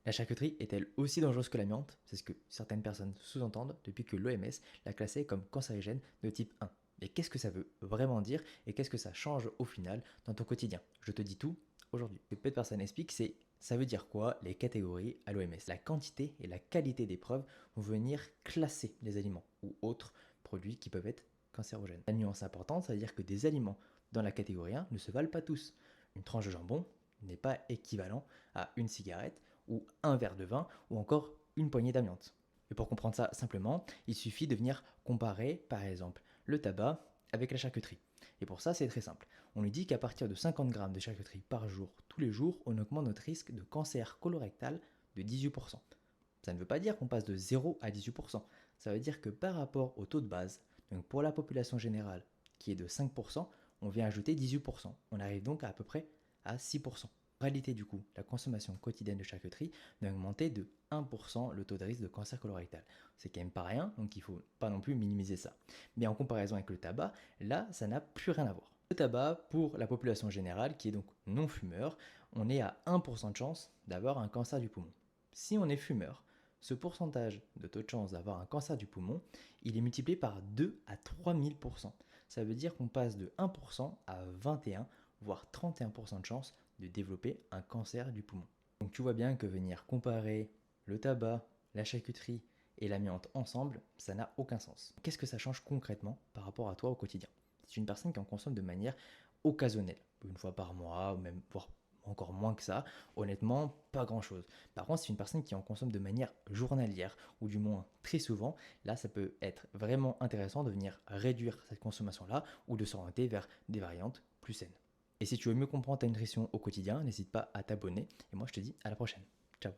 La charcuterie est-elle aussi dangereuse que l'amiante? C'est ce que certaines personnes sous-entendent depuis que l'OMS l'a classée comme cancérigène de type 1. Mais qu'est-ce que ça veut vraiment dire et qu'est-ce que ça change au final dans ton quotidien? Je te dis tout aujourd'hui. Ce que peu de personnes expliquent, c'est ça veut dire quoi les catégories à l'OMS? La quantité et la qualité des preuves vont venir classer les aliments ou autres produits qui peuvent être cancérogènes. La nuance importante, ça veut dire que des aliments dans la catégorie 1 ne se valent pas tous. Une tranche de jambon n'est pas équivalent à une cigarette ou un verre de vin ou encore une poignée d'amiante. Et pour comprendre ça simplement, il suffit de venir comparer par exemple le tabac avec la charcuterie. Et pour ça, c'est très simple. On nous dit qu'à partir de 50 grammes de charcuterie par jour, tous les jours, on augmente notre risque de cancer colorectal de 18%. Ça ne veut pas dire qu'on passe de 0 à 18%. Ça veut dire que par rapport au taux de base, donc pour la population générale qui est de 5%, on vient ajouter 18%. On arrive donc à peu près à 6%. En réalité, du coup, la consommation quotidienne de charcuterie va augmenter de 1% le taux de risque de cancer colorectal. C'est quand même pas rien, donc il ne faut pas non plus minimiser ça. Mais en comparaison avec le tabac, là, ça n'a plus rien à voir. Le tabac, pour la population générale, qui est donc non fumeur, on est à 1% de chance d'avoir un cancer du poumon. Si on est fumeur, ce pourcentage de taux de chance d'avoir un cancer du poumon, il est multiplié par 2 à 3000%. Ça veut dire qu'on passe de 1% à 21, voire 31% de chance de développer un cancer du poumon. Donc tu vois bien que venir comparer le tabac, la charcuterie et l'amiante ensemble, ça n'a aucun sens. Qu'est-ce que ça change concrètement par rapport à toi au quotidien? C'est une personne qui en consomme de manière occasionnelle, une fois par mois, ou même voire encore moins que ça, honnêtement, pas grand-chose. Par contre, c'est une personne qui en consomme de manière journalière, ou du moins très souvent, là, ça peut être vraiment intéressant de venir réduire cette consommation-là, ou de s'orienter vers des variantes plus saines. Et si tu veux mieux comprendre ta nutrition au quotidien, n'hésite pas à t'abonner, et moi je te dis à la prochaine. Ciao.